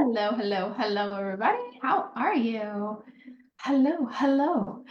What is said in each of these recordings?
Hello, hello, hello, everybody. How are you? Hello, hello.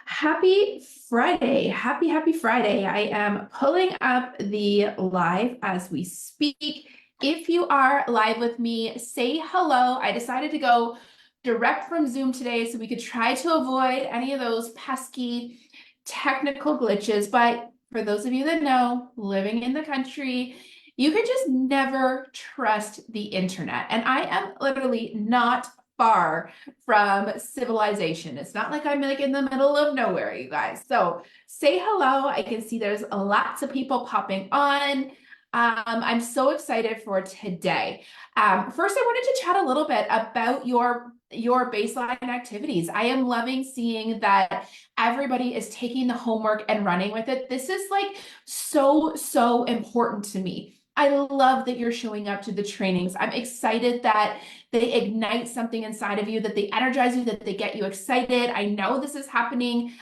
Happy Friday. Happy Friday. I am pulling up the live as we speak. If you are live with me, say hello. I decided to go direct from Zoom today so we could try to avoid any of those pesky technical glitches. But for those of you that know, living in the country, you can just never trust the internet. And I am literally not far from civilization. It's not like I'm like in the middle of nowhere, you guys. So say hello. I can see there's lots of people popping on. I'm so excited for today. First, I wanted to chat a little bit about your baseline activities. I am loving seeing that everybody is taking the homework and running with it. This is like so important to me. I love that you're showing up to the trainings. I'm excited that they ignite something inside of you, that they energize you, that they get you excited. I know this is happening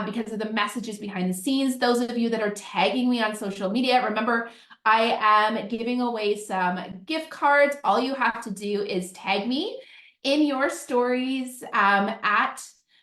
because of the messages behind the scenes. Those of you that are tagging me on social media, remember, I am giving away some gift cards. All you have to do is tag me in your stories at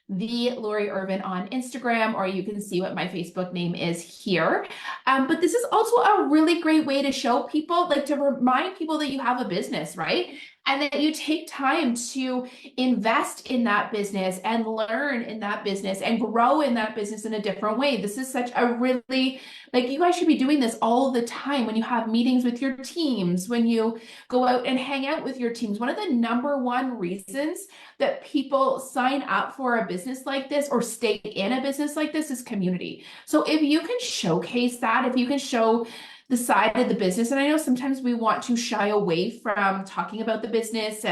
the Lori Irvin on Instagram, or you can see what my Facebook name is here. But this is also a really great way to show people, like to remind people that you have a business, right? And that you take time to invest in that business and learn in that business and grow in that business in a different way. This is such a really, like, you guys should be doing this all the time when you have meetings with your teams, when you go out and hang out with your teams. One of the number one reasons that people sign up for a business like this or stay in a business like this is community. So if you can showcase that, if you can show the side of the business, and I know sometimes we want to shy away from talking about the business,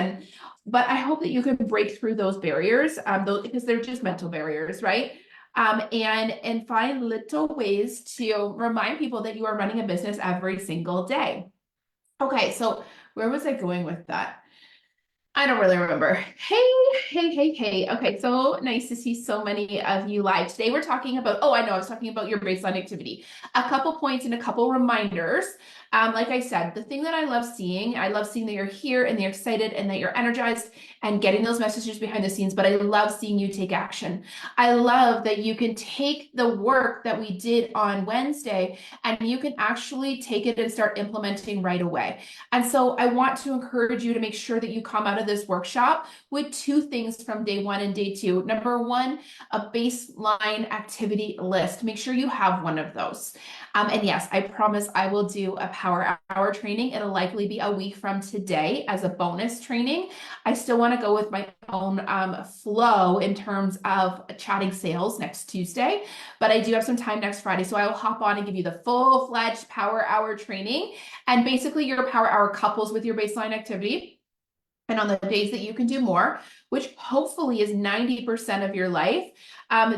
but I hope that you can break through those barriers, because they're just mental barriers, right? And find little ways to remind people that you are running a business every single day. Okay, so where was I going with that? I don't really remember. Hey. Okay, so nice to see so many of you live. Today we're talking about, oh, I know, I was talking about your baseline activity. A couple points and a couple reminders. Like I said, the thing that I love seeing that you're here and you're excited and that you're energized and getting those messages behind the scenes, but I love seeing you take action. I love that you can take the work that we did on Wednesday and you can actually take it and start implementing right away. And so I want to encourage you to make sure that you come out of this workshop with two things from day one and day two. Number one, a baseline activity list. Make sure you have one of those. And yes, I promise I will do a power hour training. It'll likely be a week from today as a bonus training. I still want to go with my own flow in terms of chatting sales next Tuesday, but I do have some time next Friday. So I will hop on and give you the full-fledged power hour training. And basically your power hour couples with your baseline activity. And on the days that you can do more, which hopefully is 90% of your life,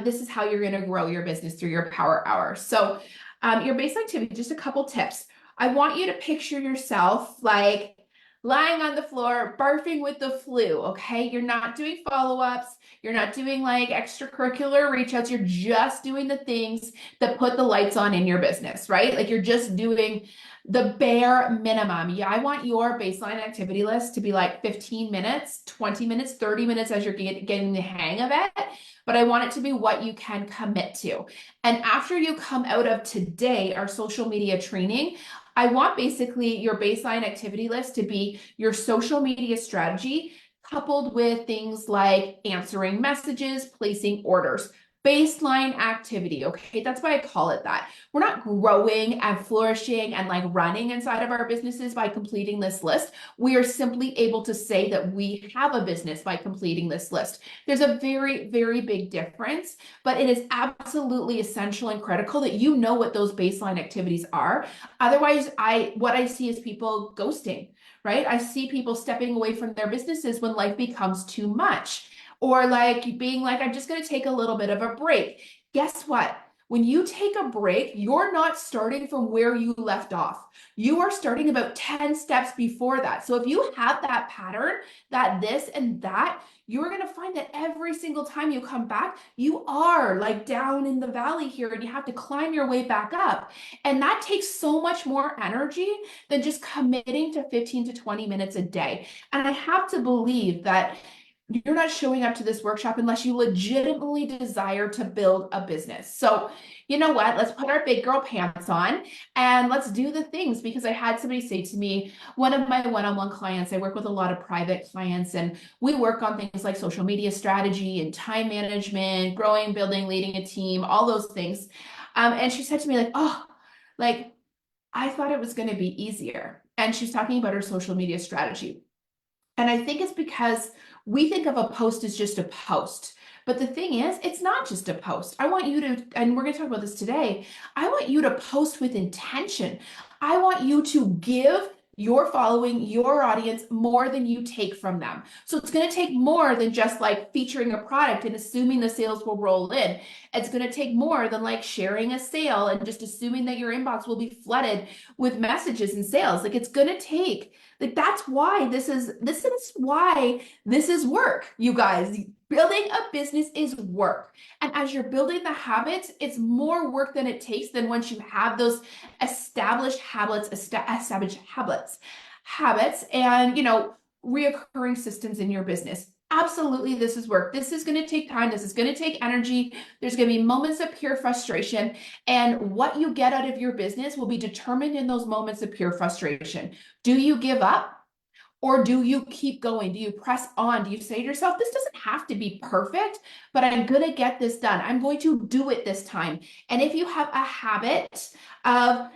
this is how you're going to grow your business through your power hour. So your baseline activity, just a couple tips. I want you to picture yourself like lying on the floor, barfing with the flu, okay? You're not doing follow-ups. You're not doing like extracurricular reach outs. You're just doing the things that put the lights on in your business, right? Like you're just doing the bare minimum. Yeah, I want your baseline activity list to be like 15 minutes, 20 minutes, 30 minutes as you're getting the hang of it. But I want it to be what you can commit to. And after you come out of today, our social media training, I want basically your baseline activity list to be your social media strategy coupled with things like answering messages, placing orders. Baseline activity, okay? That's why I call it that. We're not growing and flourishing and like running inside of our businesses by completing this list. We are simply able to say that we have a business by completing this list. There's a very big difference, but it is absolutely essential and critical that you know what those baseline activities are. Otherwise, what I see is people ghosting, right? I see people stepping away from their businesses when life becomes too much, or like being like, I'm just going to take a little bit of a break. Guess what? When you take a break, you're not starting from where you left off. You are starting about 10 steps before that. So if you have that pattern, that this and that, you're going to find that every single time you come back, you are like down in the valley here and you have to climb your way back up. And that takes so much more energy than just committing to 15 to 20 minutes a day. And I have to believe that you're not showing up to this workshop unless you legitimately desire to build a business. So, you know what? Let's put our big girl pants on and let's do the things, because I had somebody say to me, one of my one-on-one clients, I work with a lot of private clients, and we work on things like social media strategy and time management, growing, building, leading a team, all those things. And she said to me, like, oh, like, I thought it was going to be easier. And she's talking about her social media strategy. And I think it's because we think of a post as just a post. But the thing is, it's not just a post. I want you to, and we're going to talk about this today, I want you to post with intention. I want you to give your following, your audience, more than you take from them. So it's going to take more than just like featuring a product and assuming the sales will roll in. It's going to take more than like sharing a sale and just assuming that your inbox will be flooded with messages and sales. Like, it's going to take, like, that's why this is why this is work, you guys. Building a business is work. And as you're building the habits, it's more work than it takes than once you have those established habits and, reoccurring systems in your business. Absolutely, this is work. This is going to take time. This is going to take energy. There's going to be moments of pure frustration. And what you get out of your business will be determined in those moments of pure frustration. Do you give up? Or do you keep going? Do you press on? Do you say to yourself, this doesn't have to be perfect, but I'm going to get this done. I'm going to do it this time. And if you have a habit of,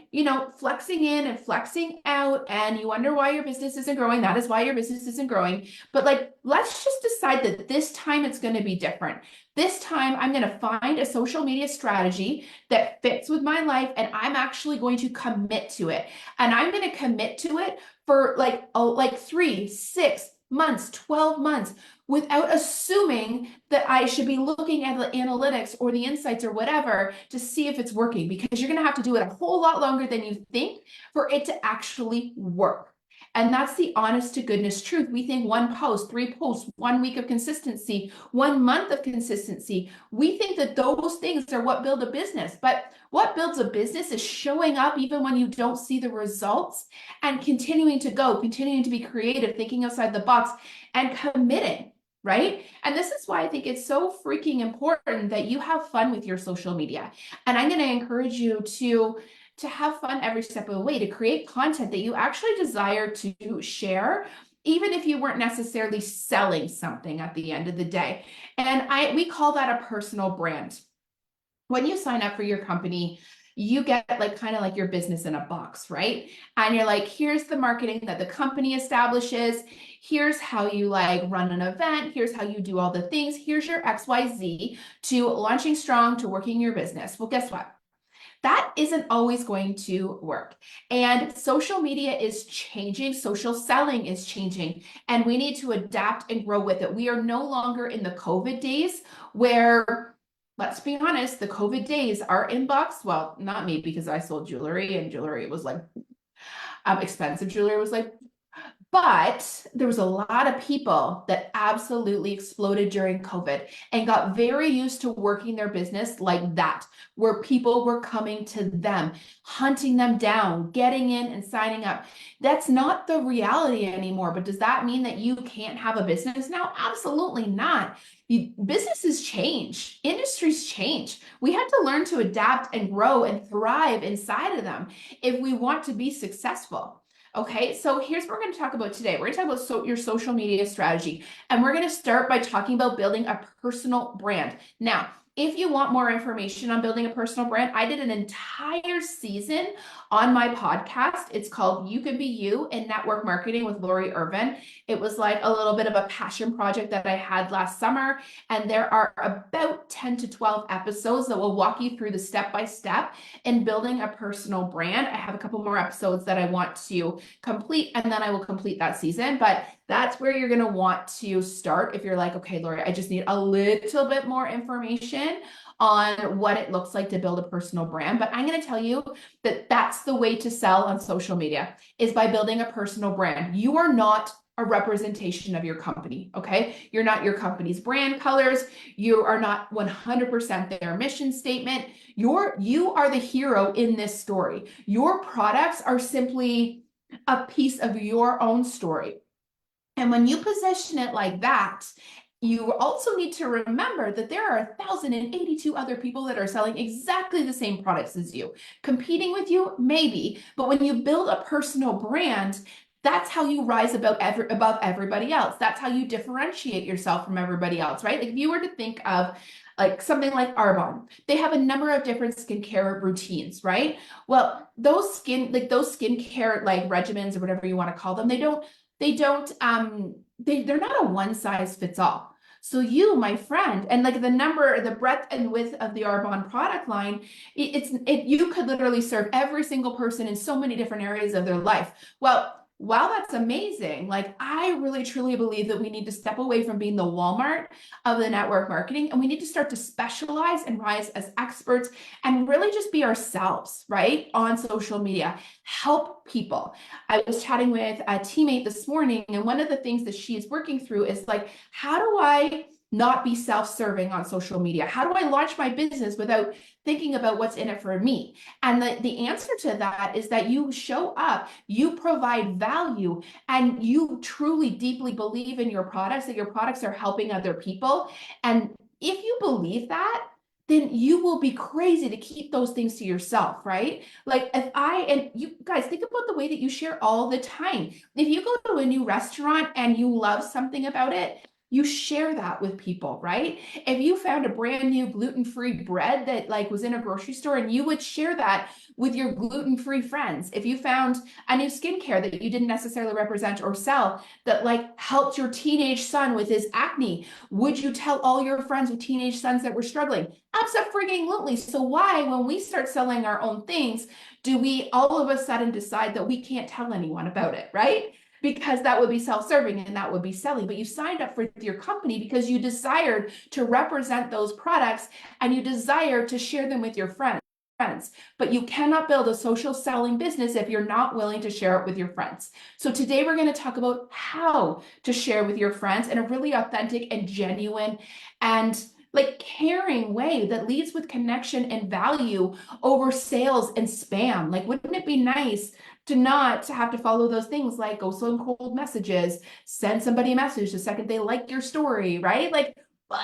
flexing in and flexing out, and you wonder why your business isn't growing, that is why your business isn't growing. But like, let's just decide that this time it's going to be different. This time I'm going to find a social media strategy that fits with my life, and I'm actually going to commit to it. And I'm going to commit to it for like 3, 6 months, 12 months, without assuming that I should be looking at the analytics or the insights or whatever to see if it's working, because you're going to have to do it a whole lot longer than you think for it to actually work. And that's the honest to goodness truth. We think 1 post, 3 posts, 1 week of consistency, 1 month of consistency. We think that those things are what build a business. But what builds a business is showing up even when you don't see the results, and continuing to go, continuing to be creative, thinking outside the box, and committing, right? And this is why I think it's so freaking important that you have fun with your social media. And I'm going to encourage you to have fun every step of the way, to create content that you actually desire to share, even if you weren't necessarily selling something at the end of the day. And we call that a personal brand. When you sign up for your company, you get like kind of like your business in a box, right? And you're like, here's the marketing that the company establishes. Here's how you like run an event. Here's how you do all the things. Here's your XYZ to launching strong to working your business. Well, guess what? That isn't always going to work. And social media is changing. Social selling is changing. And we need to adapt and grow with it. We are no longer in the COVID days where, let's be honest, the COVID days, our inbox, well, not me, because I sold jewelry, and jewelry was like, expensive jewelry was like, but there was a lot of people that absolutely exploded during COVID and got very used to working their business like that, where people were coming to them, hunting them down, getting in and signing up. That's not the reality anymore. But does that mean that you can't have a business now? Absolutely not. Businesses change, industries change. We have to learn to adapt and grow and thrive inside of them if we want to be successful. Okay, so here's what we're going to talk about today. We're going to talk about your social media strategy, and we're going to start by talking about building a personal brand. Now, if you want more information on building a personal brand, I did an entire season on my podcast. It's called You Can Be You in Network Marketing with Lori Irvin. It was like a little bit of a passion project that I had last summer. And there are about 10 to 12 episodes that will walk you through the step-by-step in building a personal brand. I have a couple more episodes that I want to complete, and then I will complete that season. But that's where you're going to want to start if you're like, okay, Lori, I just need a little bit more information on what it looks like to build a personal brand. But I'm going to tell you that that's the way to sell on social media, is by building a personal brand. You are not a representation of your company, okay? You're not your company's brand colors. You are not 100% their mission statement. You are the hero in this story. Your products are simply a piece of your own story. And when you position it like that, you also need to remember that there are 1,082 other people that are selling exactly the same products as you. Competing with you, maybe, but when you build a personal brand, that's how you rise above everybody else. That's how you differentiate yourself from everybody else, right? Like if you were to think of like something like Arbonne, they have a number of different skincare routines, right? Well, those skincare like regimens or whatever you want to call them, they're not a one size fits all. So you, my friend, and like the breadth and width of the Arbonne product line, you could literally serve every single person in so many different areas of their life. Well, while that's amazing, like I really truly believe that we need to step away from being the Walmart of the network marketing, and we need to start to specialize and rise as experts and really just be ourselves, right? On social media, help people. I was chatting with a teammate this morning, and one of the things that she is working through is like, how do I not be self-serving on social media? How do I launch my business without thinking about what's in it for me? And the answer to that is that you show up, you provide value, and you truly deeply believe in your products, that your products are helping other people. And if you believe that, then you will be crazy to keep those things to yourself, right? Like and you guys think about the way that you share all the time. If you go to a new restaurant and you love something about it, you share that with people, right? If you found a brand new gluten-free bread that like was in a grocery store, and you would share that with your gluten-free friends. If you found a new skincare that you didn't necessarily represent or sell that like helped your teenage son with his acne, would you tell all your friends with teenage sons that were struggling? Absolutely. So why, when we start selling our own things, do we all of a sudden decide that we can't tell anyone about it, right? Because that would be self-serving and that would be selling. But you signed up for your company because you desired to represent those products and you desire to share them with your friends. But you cannot build a social selling business if you're not willing to share it with your friends. So today we're going to talk about how to share with your friends in a really authentic and genuine and like caring way that leads with connection and value over sales and spam. Like, wouldn't it be nice to not have to follow those things like go slow and cold messages, send somebody a message the second they like your story, right? Like, what?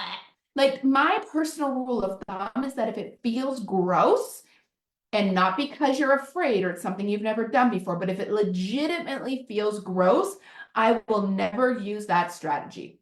Like my personal rule of thumb is that if it feels gross, and not because you're afraid or it's something you've never done before, but if it legitimately feels gross, I will never use that strategy.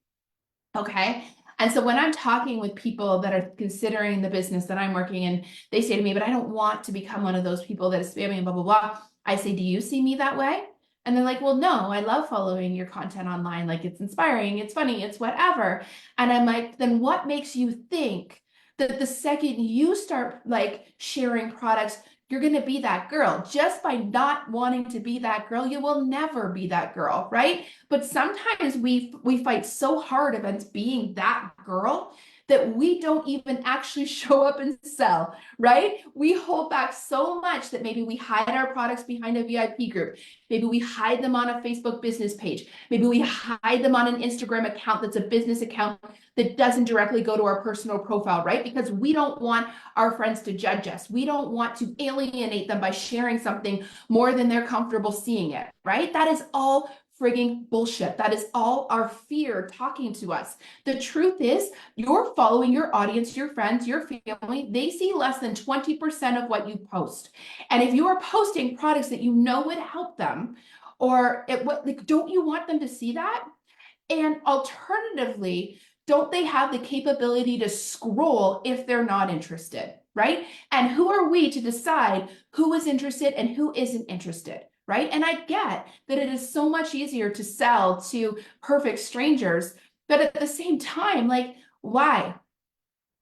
Okay. And so when I'm talking with people that are considering the business that I'm working in, they say to me, but I don't want to become one of those people that is spamming and blah, blah, blah. I say, do you see me that way? And they're like, well, no, I love following your content online. Like it's inspiring, it's funny, it's whatever. And I'm like, then what makes you think that the second you start like sharing products, you're going to be that girl? Just by not wanting to be that girl, you will never be that girl, right? But sometimes we fight so hard against being that girl that we don't even actually show up and sell, right? We hold back so much that maybe we hide our products behind a VIP group. Maybe we hide them on a Facebook business page. Maybe we hide them on an Instagram account that's a business account that doesn't directly go to our personal profile, right? Because we don't want our friends to judge us. We don't want to alienate them by sharing something more than they're comfortable seeing it, right? That is all frigging bullshit. That is all our fear talking to us. The truth is, you're following your audience, your friends, your family. They see less than 20% of what you post. And if you are posting products that you know would help them, don't you want them to see that? And alternatively, don't they have the capability to scroll if they're not interested, right? And who are we to decide who is interested and who isn't interested, right? And I get that it is so much easier to sell to perfect strangers, but at the same time, like, why?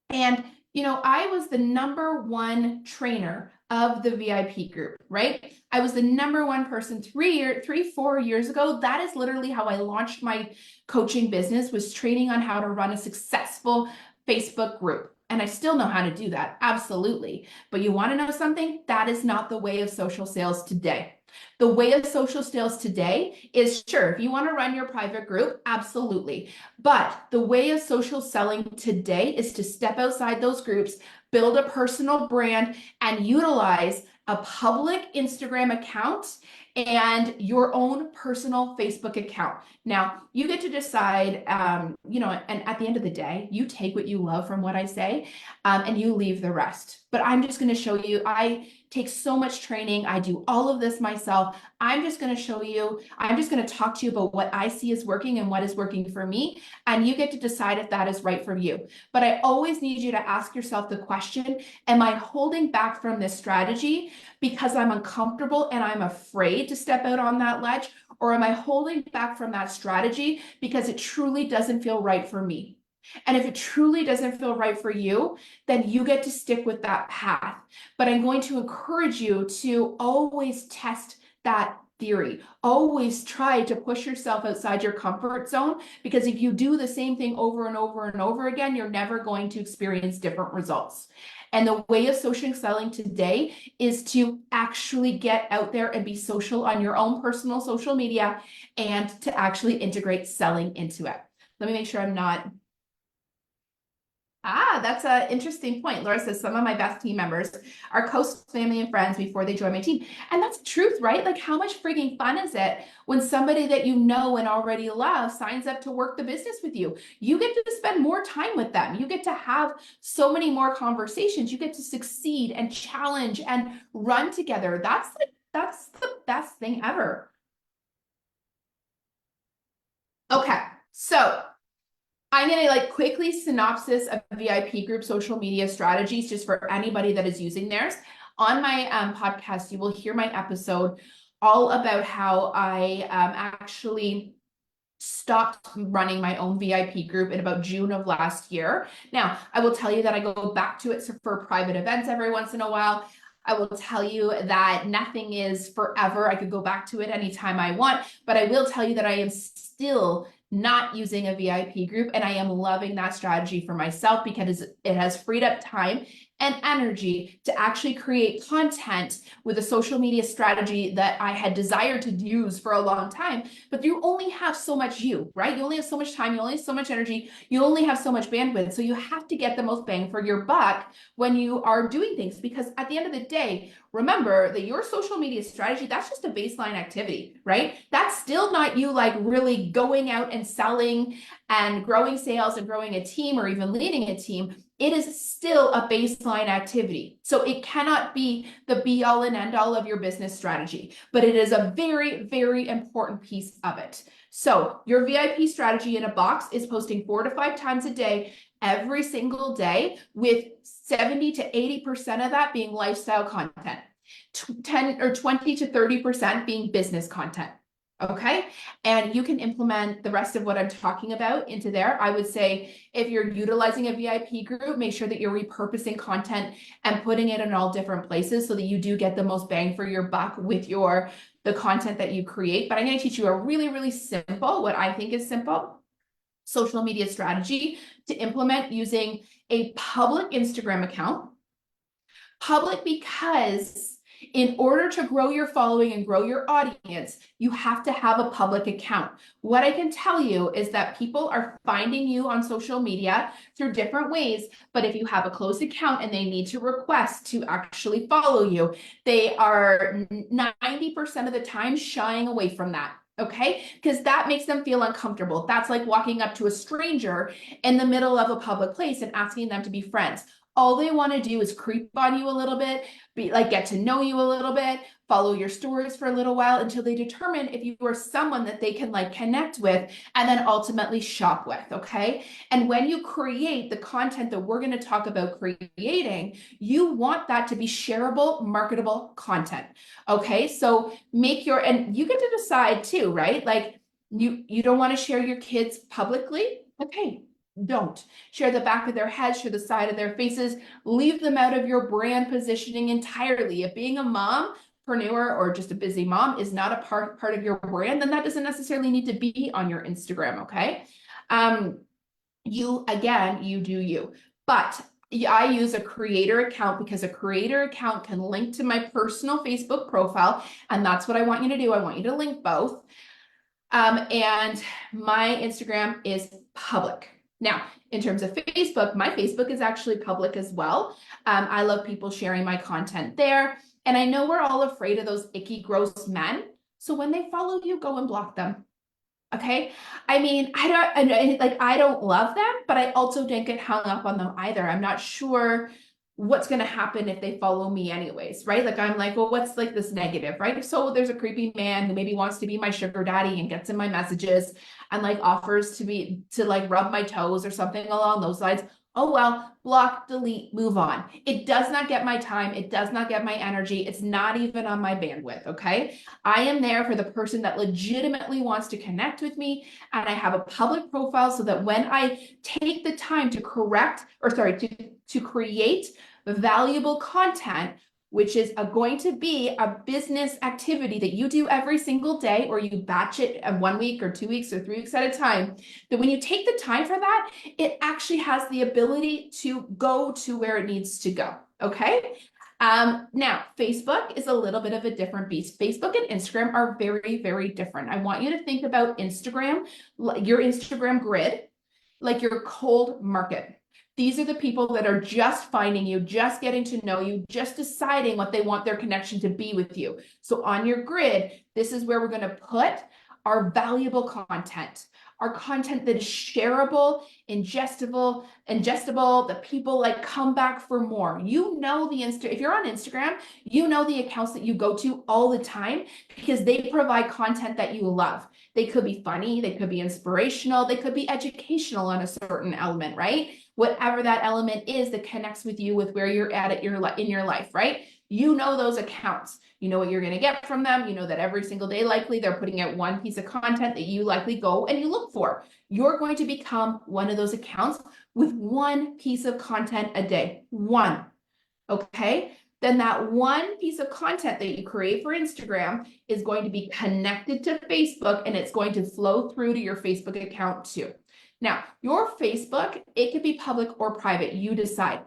And, I was the #1 trainer of the VIP group, right? I was the #1 person 4 years ago. That is literally how I launched my coaching business, was training on how to run a successful Facebook group. And I still know how to do that. Absolutely. But you want to know something? That is not the way of social sales today. The way of social sales today is sure, if you want to run your private group, absolutely. But the way of social selling today is to step outside those groups, build a personal brand, and utilize a public Instagram account and your own personal Facebook account. Now, you get to decide, and at the end of the day, you take what you love from what I say, and you leave the rest. But I'm just going to show you, I take so much training. I do all of this myself. I'm just going to show you, I'm just going to talk to you about what I see is working and what is working for me. And you get to decide if that is right for you. But I always need you to ask yourself the question, am I holding back from this strategy because I'm uncomfortable and I'm afraid to step out on that ledge? Or am I holding back from that strategy because it truly doesn't feel right for me? And if it truly doesn't feel right for you, then you get to stick with that path. But I'm going to encourage you to always test that theory. Always try to push yourself outside your comfort zone, because if you do the same thing over and over and over again, you're never going to experience different results. And the way of social selling today is to actually get out there and be social on your own personal social media and to actually integrate selling into it. Let me make sure I'm not. That's an interesting point. Laura says some of my best team members are close family and friends before they join my team. And that's the truth, right? Like, how much freaking fun is it when somebody that you know and already love signs up to work the business with you? You get to spend more time with them. You get to have so many more conversations. You get to succeed and challenge and run together. That's the best thing ever. Okay, so I'm going to quickly synopsis of VIP group social media strategies just for anybody that is using theirs. On my podcast, you will hear my episode all about how I actually stopped running my own VIP group in about June of last year. Now, I will tell you that I go back to it for private events every once in a while. I will tell you that nothing is forever. I could go back to it anytime I want, but I will tell you that I am still not using a VIP group, and I am loving that strategy for myself because it has freed up time and energy to actually create content with a social media strategy that I had desired to use for a long time. But you only have so much right? You only have so much time, you only have so much energy, you only have so much bandwidth. So you have to get the most bang for your buck when you are doing things, because at the end of the day, remember that your social media strategy, that's just a baseline activity, right? That's still not you really going out and selling and growing sales and growing a team or even leading a team. It is still a baseline activity. So it cannot be the be all and end all of your business strategy, but it is a very, very important piece of it. So your VIP strategy in a box is posting 4 to 5 times a day, every single day, with 70 to 80% of that being lifestyle content, 10 or 20 to 30% being business content. Okay. And you can implement the rest of what I'm talking about into there. I would say if you're utilizing a VIP group, make sure that you're repurposing content and putting it in all different places so that you do get the most bang for your buck with the content that you create. But I'm going to teach you a really, really simple, what I think is simple, social media strategy to implement using a public Instagram account. Public because in order to grow your following and grow your audience, you have to have a public account. What I can tell you is that people are finding you on social media through different ways, but if you have a closed account and they need to request to actually follow you, they are 90% of the time shying away from that. Okay, because that makes them feel uncomfortable. That's like walking up to a stranger in the middle of a public place and asking them to be friends. All they want to do is creep on you a little bit, get to know you a little bit, follow your stories for a little while until they determine if you are someone that they can connect with and then ultimately shop with. Okay. And when you create the content that we're going to talk about creating, you want that to be shareable, marketable content. Okay. So and you get to decide too, right? You don't want to share your kids publicly. Okay. Don't share the back of their heads, share the side of their faces, leave them out of your brand positioning entirely. If being a mompreneur or just a busy mom is not a part of your brand, then that doesn't necessarily need to be on your Instagram. Okay. You do you, but I use a creator account because a creator account can link to my personal Facebook profile. And that's what I want you to do. I want you to link both. And my Instagram is public. Now, in terms of Facebook, my Facebook is actually public as well. I love people sharing my content there. And I know we're all afraid of those icky, gross men. So when they follow you, go and block them. Okay. I mean, I don't love them, but I also don't get hung up on them either. I'm not sure what's going to happen if they follow me anyways, right? Like, I'm like, well, what's like this negative, right? So there's a creepy man who maybe wants to be my sugar daddy and gets in my messages and like offers to like rub my toes or something along those lines. Oh, well, block, delete, move on. It does not get my time. It does not get my energy. It's not even on my bandwidth. Okay. I am there for the person that legitimately wants to connect with me. And I have a public profile so that when I take the time to to create valuable content, which is going to be a business activity that you do every single day, or you batch it 1 week or 2 weeks or 3 weeks at a time, that when you take the time for that, it actually has the ability to go to where it needs to go. Okay. Now, Facebook is a little bit of a different beast. Facebook and Instagram are very, very different. I want you to think about Instagram, your Instagram grid, like your cold market. These are the people that are just finding you, just getting to know you, just deciding what they want their connection to be with you. So on your grid, this is where we're going to put our valuable content, our content that is shareable, ingestible, that people like come back for more. You know, if you're on Instagram, you know the accounts that you go to all the time because they provide content that you love. They could be funny, they could be inspirational, they could be educational on a certain element, right? Whatever that element is that connects with you with where you're at in your life, right? You know those accounts. You know what you're going to get from them. You know that every single day, likely they're putting out one piece of content that you likely go and you look for. You're going to become one of those accounts with one piece of content a day. One. Okay. Then that one piece of content that you create for Instagram is going to be connected to Facebook and it's going to flow through to your Facebook account too. Now, your Facebook, it could be public or private. You decide.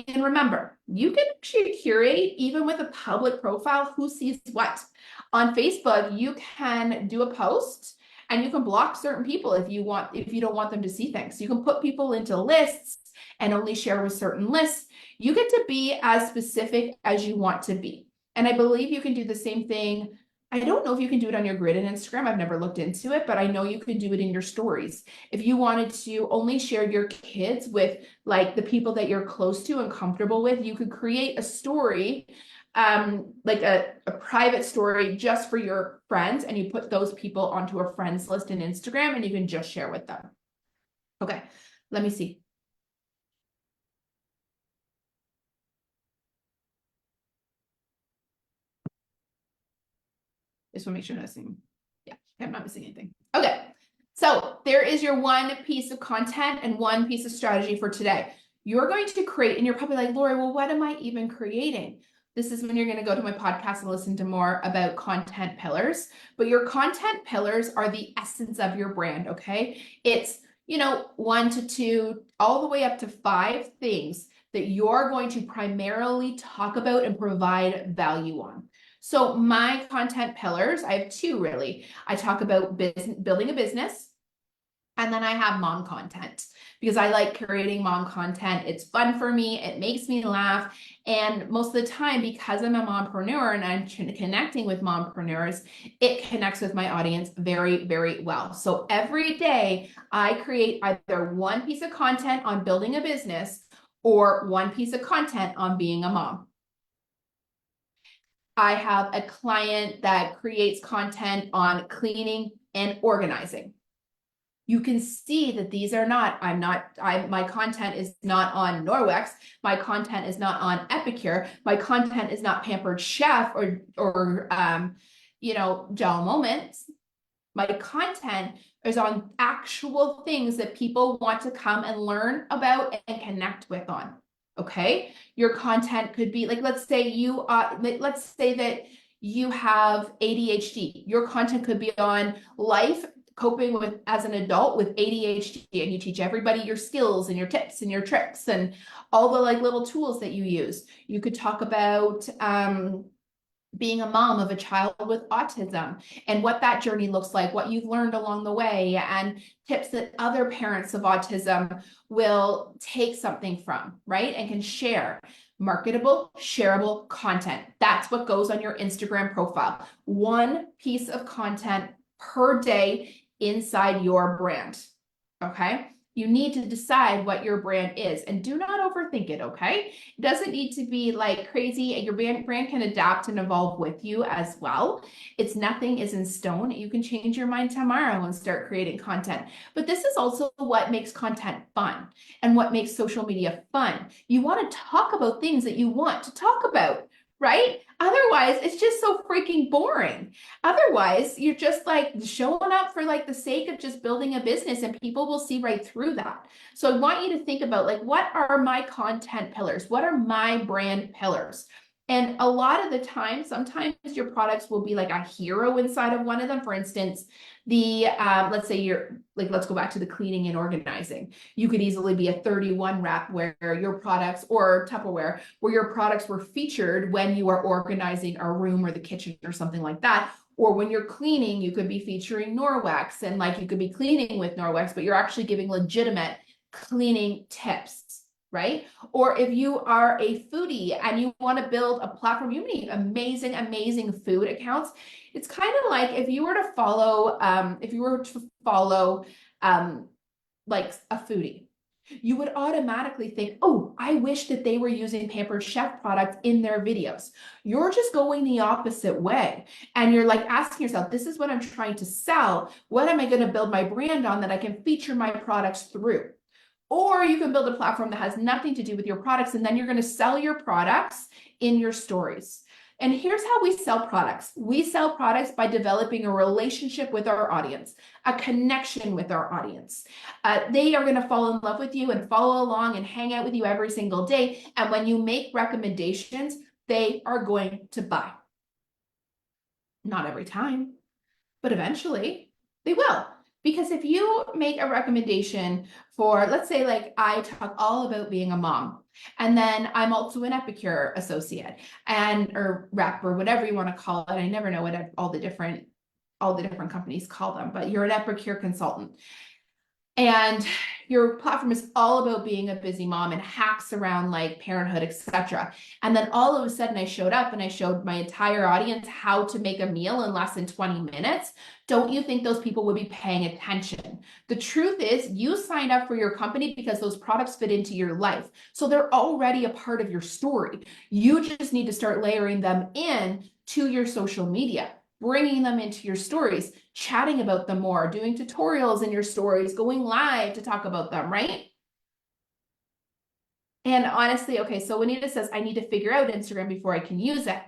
And remember, you can actually curate even with a public profile who sees what. On Facebook, you can do a post and you can block certain people if you don't want them to see things. You can put people into lists and only share with certain lists. You get to be as specific as you want to be. And I believe you can do the same thing. I don't know if you can do it on your grid and Instagram. I've never looked into it, but I know you can do it in your stories. If you wanted to only share your kids with like the people that you're close to and comfortable with, you could create a story, like a private story just for your friends, and you put those people onto a friends list in Instagram and you can just share with them. Okay, let me see. Just want to make sure I'm not missing. Yeah, I'm not missing anything. Okay, so there is your one piece of content and one piece of strategy for today. You're going to create, and you're probably like, Lori, well, what am I even creating? This is when you're going to go to my podcast and listen to more about content pillars. But your content pillars are the essence of your brand, okay? It's, 1 to 2, all the way up to 5 things that you're going to primarily talk about and provide value on. So my content pillars, I have 2 really. I talk about building a business, and then I have mom content because I like creating mom content. It's fun for me. It makes me laugh. And most of the time, because I'm a mompreneur and I'm connecting with mompreneurs, it connects with my audience very, very well. So every day I create either one piece of content on building a business or one piece of content on being a mom. I have a client that creates content on cleaning and organizing. You can see that these are not, my content is not on Norwex. My content is not on Epicure. My content is not Pampered Chef or Gel Moments. My content is on actual things that people want to come and learn about and connect with on. Okay, your content could be like, let's say that you have ADHD. Your content could be on life coping with as an adult with ADHD, and you teach everybody your skills and your tips and your tricks and all the like little tools that you use. You could talk about being a mom of a child with autism and what that journey looks like, what you've learned along the way, and tips that other parents of autism will take something from, right? And can share. Marketable, shareable content. That's what goes on your Instagram profile. One piece of content per day inside your brand. Okay. You need to decide what your brand is and do not overthink it, okay? It doesn't need to be like crazy, and your brand can adapt and evolve with you as well. It's nothing is in stone. You can change your mind tomorrow and start creating content. But this is also what makes content fun and what makes social media fun. You want to talk about things that you want to talk about, right? Otherwise, it's just so freaking boring. Otherwise, you're just like showing up for like the sake of just building a business, and people will see right through that. So I want you to think about like, what are my content pillars? What are my brand pillars? And a lot of the time, sometimes your products will be like a hero inside of one of them. For instance, the let's say you're like, let's go back to the cleaning and organizing. You could easily be a 31 wrap where your products, or Tupperware, where your products were featured when you are organizing a room or the kitchen or something like that. Or when you're cleaning, you could be featuring Norwex, and like you could be cleaning with Norwex, but you're actually giving legitimate cleaning tips, right? Or if you are a foodie and you want to build a platform, you need amazing, amazing food accounts. It's kind of like if you were to follow, like a foodie, you would automatically think, oh, I wish that they were using Pampered Chef products in their videos. You're just going the opposite way. And you're like asking yourself, this is what I'm trying to sell. What am I going to build my brand on that I can feature my products through? Or you can build a platform that has nothing to do with your products, and then you're going to sell your products in your stories. And here's how we sell products. We sell products by developing a relationship with our audience, a connection with our audience. They are going to fall in love with you and follow along and hang out with you every single day. And when you make recommendations, they are going to buy. Not every time, but eventually they will. Because if you make a recommendation for, let's say, like I talk all about being a mom, and then I'm also an Epicure associate or rep, or whatever you want to call it. I never know what all the different companies call them, but you're an Epicure consultant. And your platform is all about being a busy mom and hacks around like parenthood, etc. And then all of a sudden I showed up and I showed my entire audience how to make a meal in less than 20 minutes. Don't you think those people would be paying attention? The truth is, you signed up for your company because those products fit into your life. So they're already a part of your story. You just need to start layering them in to your social media, bringing them into your stories, chatting about them more, doing tutorials in your stories, going live to talk about them, right? And honestly, okay, so Juanita says, I need to figure out Instagram before I can use it.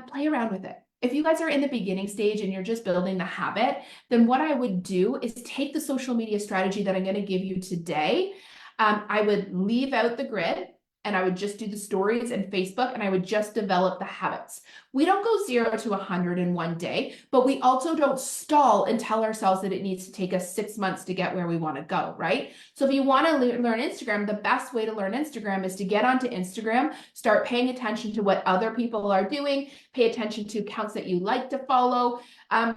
Play around with it. If you guys are in the beginning stage and you're just building the habit, then what I would do is take the social media strategy that I'm going to give you today. I would leave out the grid, and I would just do the stories and Facebook, and I would just develop the habits. We don't go 0 to 100 in one day, but we also don't stall and tell ourselves that it needs to take us 6 months to get where we want to go, right? So if you want to learn Instagram, the best way to learn Instagram is to get onto Instagram, start paying attention to what other people are doing, pay attention to accounts that you like to follow,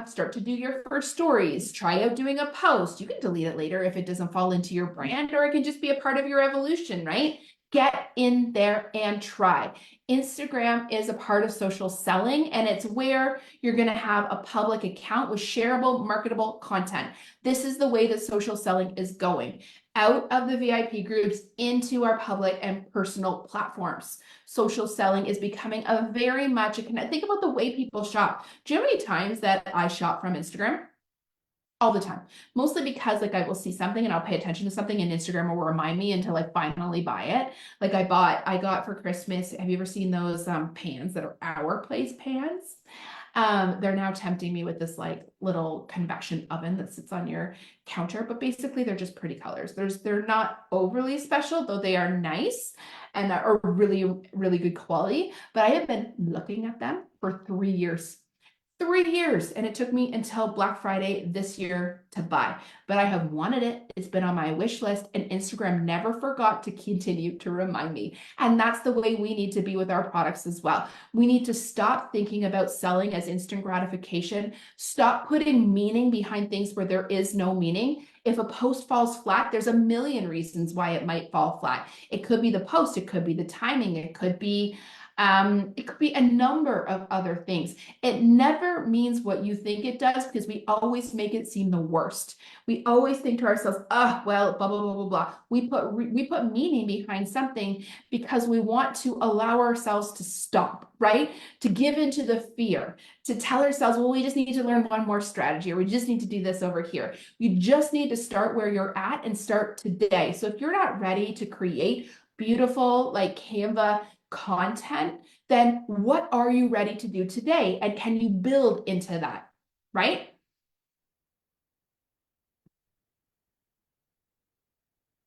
start to do your first stories, try out doing a post. You can delete it later if it doesn't fall into your brand, or it can just be a part of your evolution, right? Get in there and try. Instagram is a part of social selling, and it's where you're going to have a public account with shareable, marketable content. This is the way that social selling is going out of the VIP groups into our public and personal platforms. Social selling is becoming a very much think about the way people shop. Do you know how many times that I shop from Instagram? All the time, mostly because like I will see something and I'll pay attention to something, and Instagram will remind me until I finally buy it. Like I got for Christmas, have you ever seen those pans that are Our Place pans? They're now tempting me with this like little convection oven that sits on your counter, but basically they're just pretty colors. They're not overly special, though they are nice and are really, really good quality. But I have been looking at them for 3 years. 3 years, and it took me until Black Friday this year to buy, but I have wanted it. It's been on my wish list, and Instagram never forgot to continue to remind me. And that's the way we need to be with our products as well. We need to stop thinking about selling as instant gratification, stop putting meaning behind things where there is no meaning. If a post falls flat, there's a million reasons why it might fall flat. It could be the post, it could be the timing, it could be a number of other things. It never means what you think it does, because we always make it seem the worst. We always think to ourselves, oh, well, blah, blah, blah, blah, blah. We put meaning behind something because we want to allow ourselves to stop, right? To give into the fear, to tell ourselves, well, we just need to learn one more strategy, or we just need to do this over here. You just need to start where you're at and start today. So if you're not ready to create beautiful, like Canva content, then what are you ready to do today? And can you build into that, right?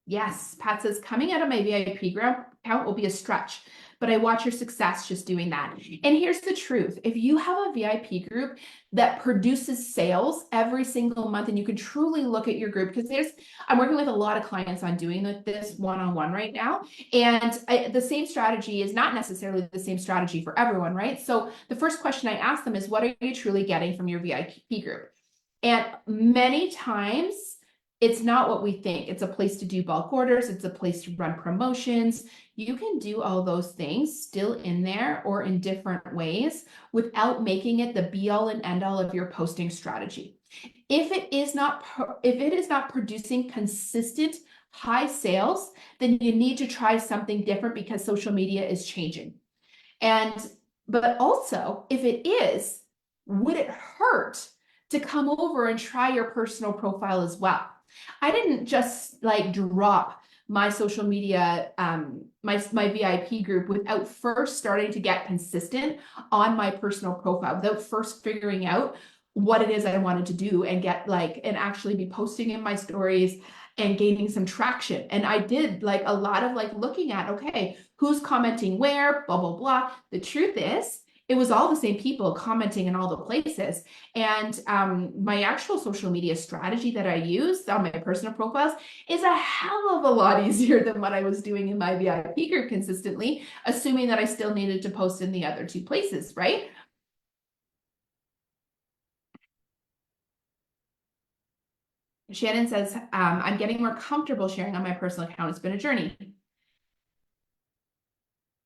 Yes, Pat says, coming out of my VIP account will be a stretch, but I watch your success just doing that. And here's the truth. If you have a VIP group that produces sales every single month, and you can truly look at your group, because I'm working with a lot of clients on doing this one-on-one right now. And the same strategy is not necessarily the same strategy for everyone, right? So the first question I ask them is, what are you truly getting from your VIP group? And many times, it's not what we think. It's a place to do bulk orders. It's a place to run promotions. You can do all those things still in there or in different ways without making it the be all and end all of your posting strategy. If it is not producing consistent high sales, then you need to try something different, because social media is changing. But also, if it is, would it hurt to come over and try your personal profile as well? I didn't just like drop my social media, my VIP group without first starting to get consistent on my personal profile, without first figuring out what it is I wanted to do and and actually be posting in my stories and gaining some traction. And I did like a lot of looking at, okay, who's commenting where, blah, blah, blah. The truth is, it was all the same people commenting in all the places. And my actual social media strategy that I use on my personal profiles is a hell of a lot easier than what I was doing in my VIP group consistently, assuming that I still needed to post in the other two places, right? Shannon says, I'm getting more comfortable sharing on my personal account. It's been a journey.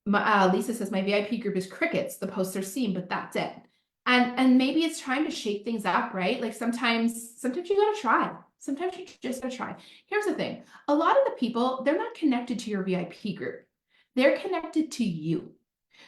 Lisa says, my VIP group is crickets. The posts are seen, but that's it. And maybe it's trying to shake things up, right? Like sometimes you gotta try. Sometimes you just gotta try. Here's the thing. A lot of the people, they're not connected to your VIP group. They're connected to you.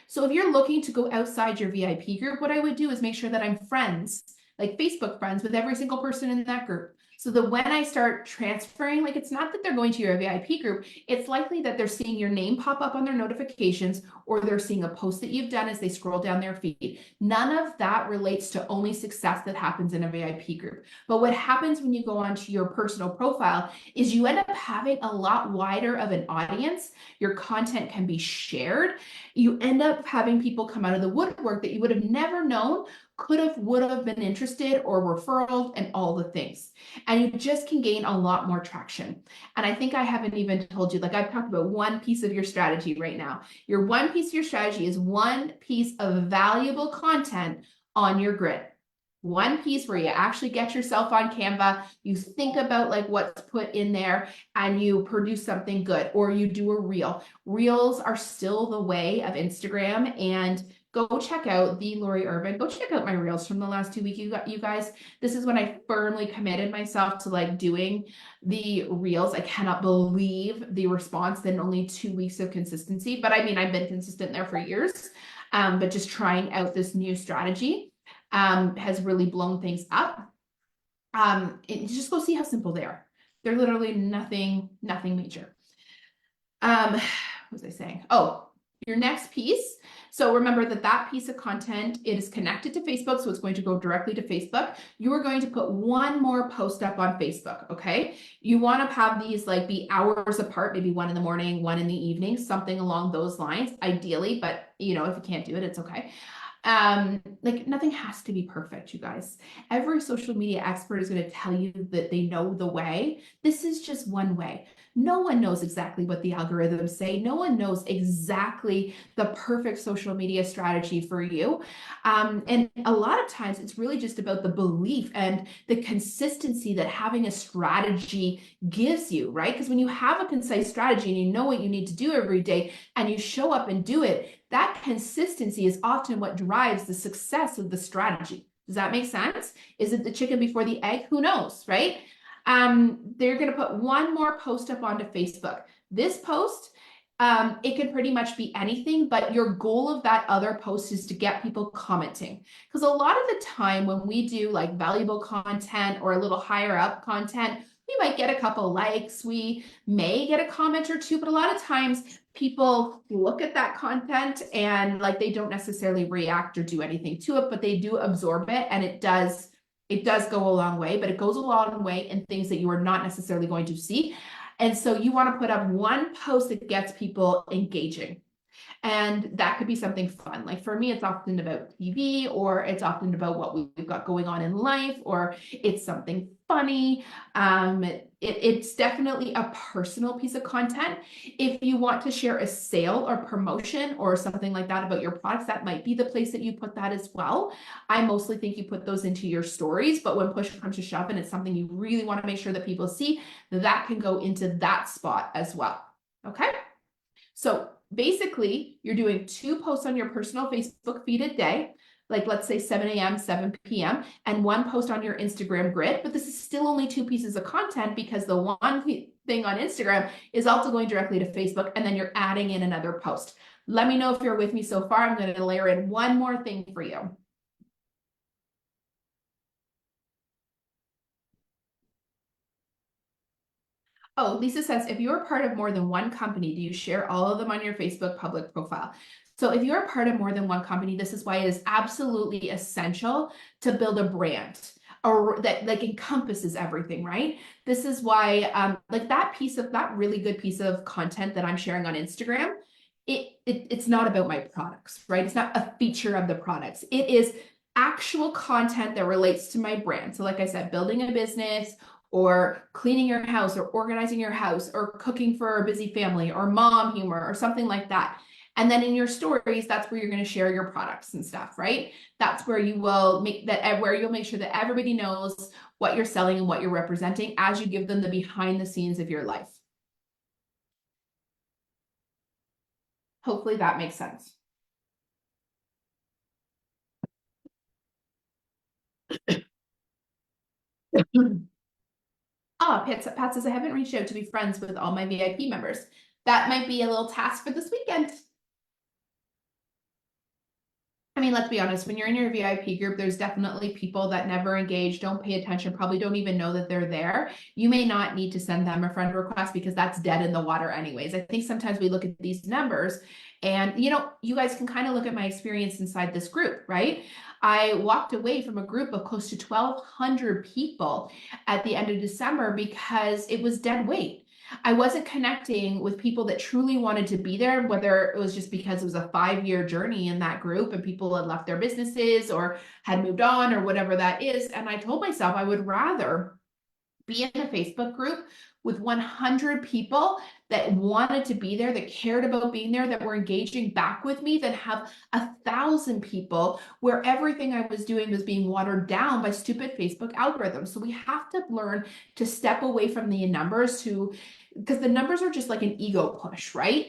So if you're looking to go outside your VIP group, what I would do is make sure that I'm friends, like Facebook friends, with every single person in that group. So that when I start transferring, like it's not that they're going to your VIP group, it's likely that they're seeing your name pop up on their notifications, or they're seeing a post that you've done as they scroll down their feed. None of that relates to only success that happens in a VIP group. But what happens when you go onto your personal profile is you end up having a lot wider of an audience. Your content can be shared. You end up having people come out of the woodwork that you would have never known would have been interested, or referrals and all the things. And you just can gain a lot more traction. And I think I haven't even told you, like I've talked about one piece of your strategy right now. Your one piece of your strategy is one piece of valuable content on your grid. One piece where you actually get yourself on Canva, you think about like what's put in there, and you produce something good, or you do a reel. Reels are still the way of Instagram, and go check out the Lori Urban. Go check out my reels from the last 2 weeks. You guys, this is when I firmly committed myself to like doing the reels. I cannot believe the response in only 2 weeks of consistency. But I mean, I've been consistent there for years. But just trying out this new strategy has really blown things up. Just go see how simple they are. They're literally nothing major. What was I saying? Oh, your next piece. So remember that piece of content, it is connected to Facebook, so it's going to go directly to Facebook. You are going to put one more post up on Facebook, okay? You want to have these like be hours apart, maybe one in the morning, one in the evening, something along those lines, ideally, but you know, if you can't do it, it's okay. Like nothing has to be perfect, you guys. Every social media expert is going to tell you that they know the way. This is just one way. No one knows exactly what the algorithms say. No one knows exactly the perfect social media strategy for you. And a lot of times it's really just about the belief and the consistency that having a strategy gives you, right? Because when you have a concise strategy and you know what you need to do every day and you show up and do it, that consistency is often what drives the success of the strategy. Does that make sense? Is it the chicken before the egg? Who knows, right? They're going to put one more post up onto Facebook. This post, it can pretty much be anything, but your goal of that other post is to get people commenting. Because a lot of the time when we do like valuable content or a little higher up content, we might get a couple likes, we may get a comment or two, but a lot of times people look at that content and like they don't necessarily react or do anything to it, but they do absorb it, and it does go a long way, but it goes a long way in things that you are not necessarily going to see. And so you want to put up one post that gets people engaging. And that could be something fun. Like for me, it's often about TV, or it's often about what we've got going on in life, or it's something funny. It's definitely a personal piece of content. If you want to share a sale or promotion or something like that about your products, that might be the place that you put that as well. I mostly think you put those into your stories, but when push comes to shove and it's something you really want to make sure that people see, that can go into that spot as well. Okay. So basically, you're doing 2 posts on your personal Facebook feed a day, like let's say 7 a.m., 7 p.m., and 1 post on your Instagram grid. But this is still only 2 pieces of content because the one thing on Instagram is also going directly to Facebook, and then you're adding in another post. Let me know if you're with me so far. I'm going to layer in one more thing for you. Oh, Lisa says, if you're part of more than one company, do you share all of them on your Facebook public profile? So if you're a part of more than one company, this is why it is absolutely essential to build a brand or that like encompasses everything, right? This is why like that really good piece of content that I'm sharing on Instagram, it's not about my products, right? It's not a feature of the products. It is actual content that relates to my brand. So like I said, building a business or cleaning your house or organizing your house or cooking for a busy family or mom humor or something like that. And then in your stories, that's where you're going to share your products and stuff, right? That's where you will make that, where you'll make sure that everybody knows what you're selling and what you're representing as you give them the behind the scenes of your life. Hopefully that makes sense. Oh, Pat says, I haven't reached out to be friends with all my VIP members. That might be a little task for this weekend. I mean, let's be honest, when you're in your VIP group, there's definitely people that never engage, don't pay attention, probably don't even know that they're there. You may not need to send them a friend request because that's dead in the water anyways. I think sometimes we look at these numbers and, you guys can kind of look at my experience inside this group, right? I walked away from a group of close to 1,200 people at the end of December because it was dead weight. I wasn't connecting with people that truly wanted to be there, whether it was just because it was a 5-year journey in that group and people had left their businesses or had moved on or whatever that is. And I told myself I would rather be in a Facebook group with 100 people that wanted to be there, that cared about being there, that were engaging back with me, than have 1,000 people where everything I was doing was being watered down by stupid Facebook algorithms. So we have to learn to step away from the numbers because the numbers are just like an ego push, right?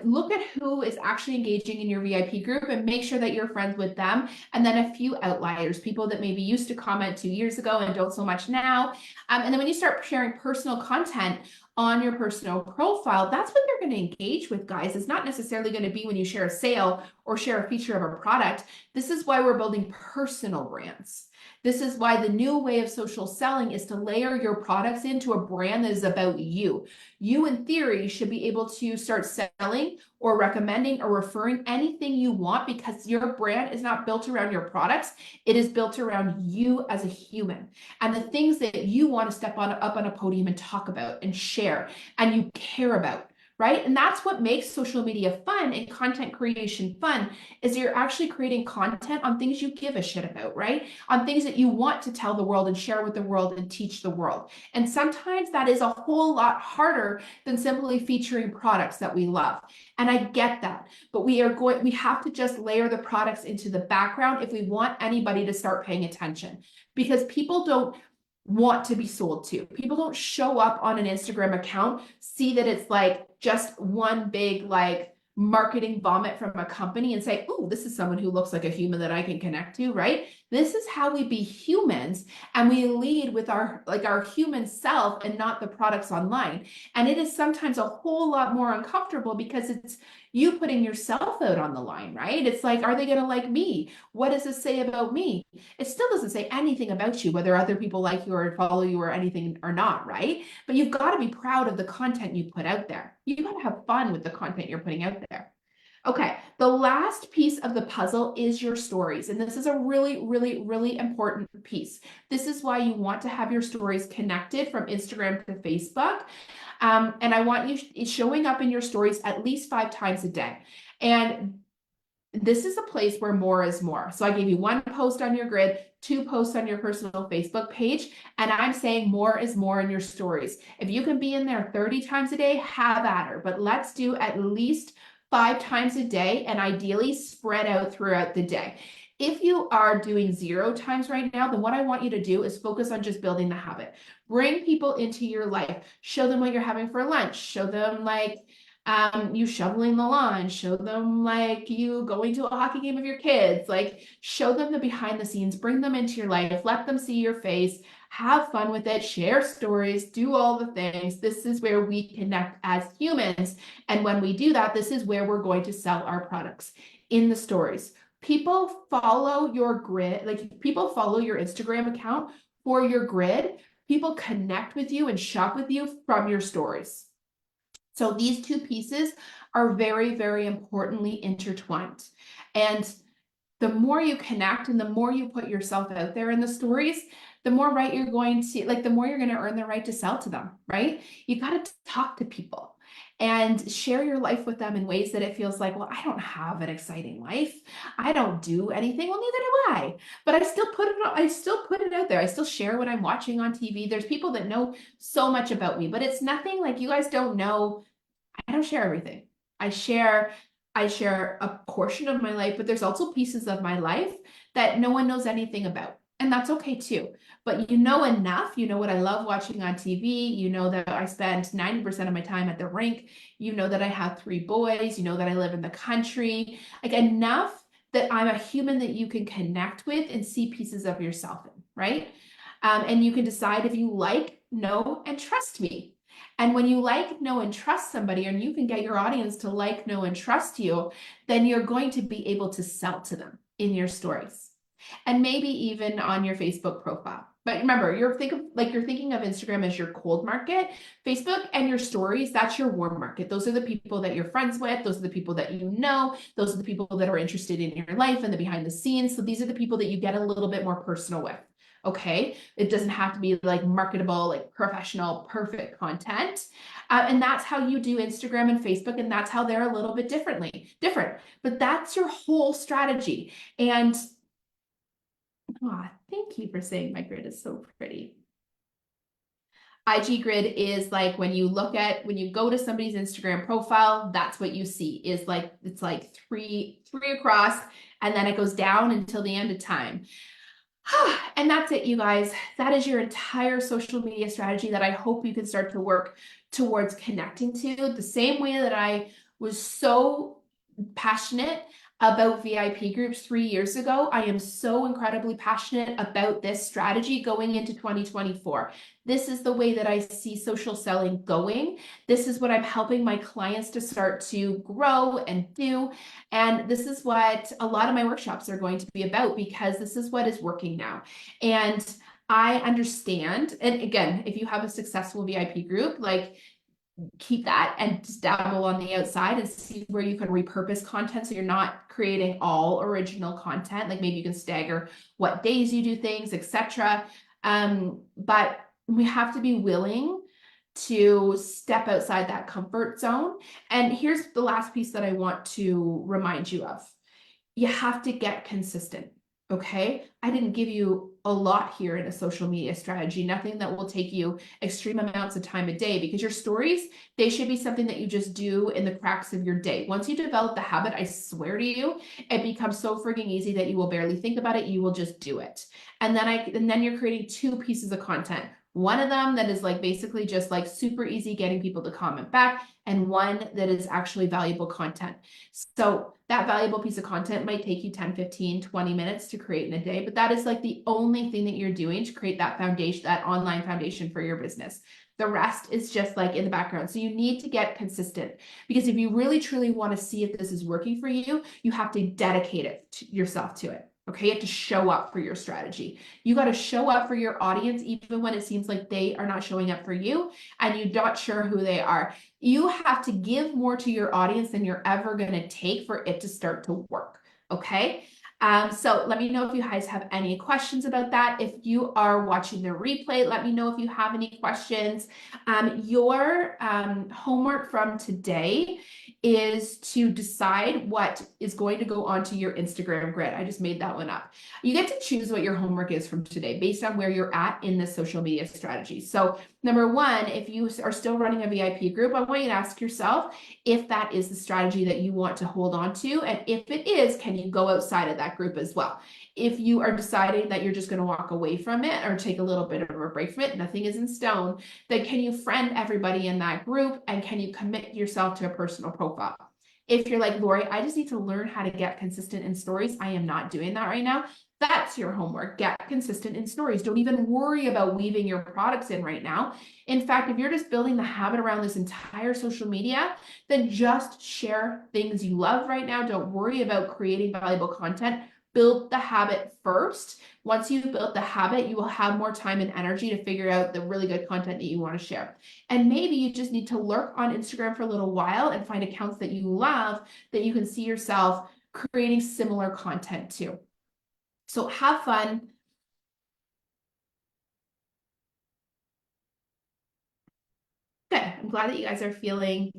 Look at who is actually engaging in your VIP group and make sure that you're friends with them. And then a few outliers, people that maybe used to comment 2 years ago and don't so much now. And then when you start sharing personal content on your personal profile, that's what they're going to engage with, guys. It's not necessarily going to be when you share a sale or share a feature of a product. This is why we're building personal brands. This is why the new way of social selling is to layer your products into a brand that is about you. You, in theory, should be able to start selling or recommending or referring anything you want because your brand is not built around your products. It is built around you as a human and the things that you want to step up on a podium and talk about and share and you care about, right? And that's what makes social media fun and content creation fun, is you're actually creating content on things you give a shit about, right? On things that you want to tell the world and share with the world and teach the world. And sometimes that is a whole lot harder than simply featuring products that we love. And I get that, but we have to just layer the products into the background if we want anybody to start paying attention, because people don't want to be sold to. People don't show up on an Instagram account, see that it's like just one big like marketing vomit from a company and say, "Oh, this is someone who looks like a human that I can connect to," right? This is how we be humans, and we lead with our human self and not the products online. And it is sometimes a whole lot more uncomfortable because it's you putting yourself out on the line, right? It's like, are they going to like me? What does this say about me? It still doesn't say anything about you, whether other people like you or follow you or anything or not, right? But you've got to be proud of the content you put out there. You've got to have fun with the content you're putting out there. Okay, the last piece of the puzzle is your stories. And this is a really, really, really important piece. This is why you want to have your stories connected from Instagram to Facebook. And I want you showing up in your stories at least 5 times a day. And this is a place where more is more. So I gave you 1 post on your grid, 2 posts on your personal Facebook page, and I'm saying more is more in your stories. If you can be in there 30 times a day, have at her, but let's do at least 5 times a day, and ideally spread out throughout the day. If you are doing 0 times right now, then what I want you to do is focus on just building the habit. Bring people into your life. Show them what you're having for lunch. Show them like you shoveling the lawn. Show them like you going to a hockey game with your kids. Like show them the behind the scenes. Bring them into your life. Let them see your face. Have fun with it. Share stories. Do all the things. This is where we connect as humans. And when we do that, this is where we're going to sell our products in the stories. People follow your grid, like people follow your Instagram account for your grid. People connect with you and shop with you from your stories. So these 2 pieces are very, very importantly intertwined. And the more you connect and the more you put yourself out there in the stories, the more right you're going to, like the more you're going to earn the right to sell to them, right? You got to talk to people and share your life with them in ways that it feels like, well, I don't have an exciting life. I don't do anything. Well, neither do I. But I still put it out there. I still share what I'm watching on TV. There's people that know so much about me, but it's nothing like you guys don't know. I don't share everything. I share a portion of my life, but there's also pieces of my life that no one knows anything about. And that's okay too. But you know enough. You know what I love watching on TV. You know that I spend 90% of my time at the rink. You know that I have 3 boys. You know that I live in the country. Like enough that I'm a human that you can connect with and see pieces of yourself in, right? And you can decide if you like, know, and trust me. And when you like, know, and trust somebody, and you can get your audience to like, know, and trust you, then you're going to be able to sell to them in your stories and maybe even on your Facebook profile. But remember, you're thinking of Instagram as your cold market. Facebook and your stories, that's your warm market. Those are the people that you're friends with. Those are the people that you know. Those are the people that are interested in your life and the behind the scenes. So these are the people that you get a little bit more personal with. Okay, it doesn't have to be like marketable, like professional, perfect content. And that's how you do Instagram and Facebook, and that's how they're a little bit different. But that's your whole strategy. And thank you for saying my grid is so pretty. IG grid is like when you go to somebody's Instagram profile, that's what you see is like, it's like three across, and then it goes down until the end of time. And that's it, you guys. That is your entire social media strategy that I hope you can start to work towards connecting to. The same way that I was so passionate about VIP groups 3 years ago, I am so incredibly passionate about this strategy going into 2024. This is the way that I see social selling going. This is what I'm helping my clients to start to grow and do. And this is what a lot of my workshops are going to be about, because this is what is working now. And I understand. And again, if you have a successful VIP group, like keep that and just dabble on the outside and see where you can repurpose content so you're not creating all original content. Like maybe you can stagger what days you do things, etc. But we have to be willing to step outside that comfort zone. And here's the last piece that I want to remind you of. You have to get consistent. Okay. I didn't give you a lot here in a social media strategy, nothing that will take you extreme amounts of time a day, because your stories, they should be something that you just do in the cracks of your day. Once you develop the habit, I swear to you, it becomes so freaking easy that you will barely think about it. You will just do it. And then you're creating two pieces of content. One of them that is like basically just like super easy getting people to comment back, and one that is actually valuable content. So that valuable piece of content might take you 10, 15, 20 minutes to create in a day, but that is like the only thing that you're doing to create that foundation, that online foundation for your business. The rest is just like in the background. So you need to get consistent, because if you really truly want to see if this is working for you, you have to dedicate yourself to it. Okay, you have to show up for your strategy. You got to show up for your audience, even when it seems like they are not showing up for you and you're not sure who they are. You have to give more to your audience than you're ever going to take for it to start to work. Okay. So let me know if you guys have any questions about that. If you are watching the replay, let me know if you have any questions. Your homework from today is to decide what is going to go onto your Instagram grid. I just made that one up. You get to choose what your homework is from today based on where you're at in the social media strategy. So number one, if you are still running a VIP group, I want you to ask yourself if that is the strategy that you want to hold on to. And if it is, can you go outside of that group as well? If you are deciding that you're just going to walk away from it or take a little bit of a break from it, nothing is in stone, then can you friend everybody in that group, and can you commit yourself to a personal profile? If you're like, Lori, I just need to learn how to get consistent in stories, I am not doing that right now, that's your homework. Get consistent in stories. Don't even worry about weaving your products in right now. In fact, if you're just building the habit around this entire social media, then just share things you love right now. Don't worry about creating valuable content. Build the habit first. Once you've built the habit, you will have more time and energy to figure out the really good content that you want to share. And maybe you just need to lurk on Instagram for a little while and find accounts that you love that you can see yourself creating similar content to. So have fun. Good. I'm glad that you guys are feeling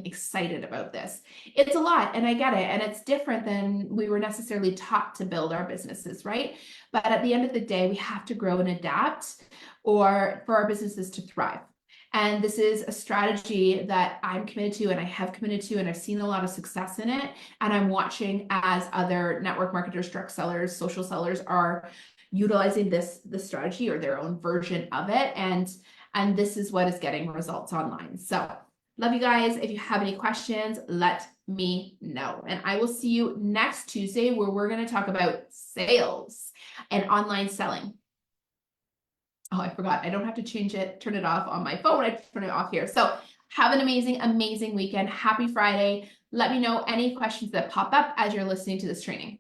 excited about this. It's a lot, and I get it, and it's different than we were necessarily taught to build our businesses, right? But at the end of the day, we have to grow and adapt or for our businesses to thrive. And this is a strategy that I'm committed to, and I have committed to, and I've seen a lot of success in it. And I'm watching as other network marketers, direct sellers, social sellers are utilizing this strategy or their own version of it. And this is what is getting results online. So love you guys. If you have any questions, let me know. And I will see you next Tuesday, where we're going to talk about sales and online selling. Oh, I forgot. I don't have to change it, turn it off on my phone. I turn it off here. So have an amazing, amazing weekend. Happy Friday. Let me know any questions that pop up as you're listening to this training.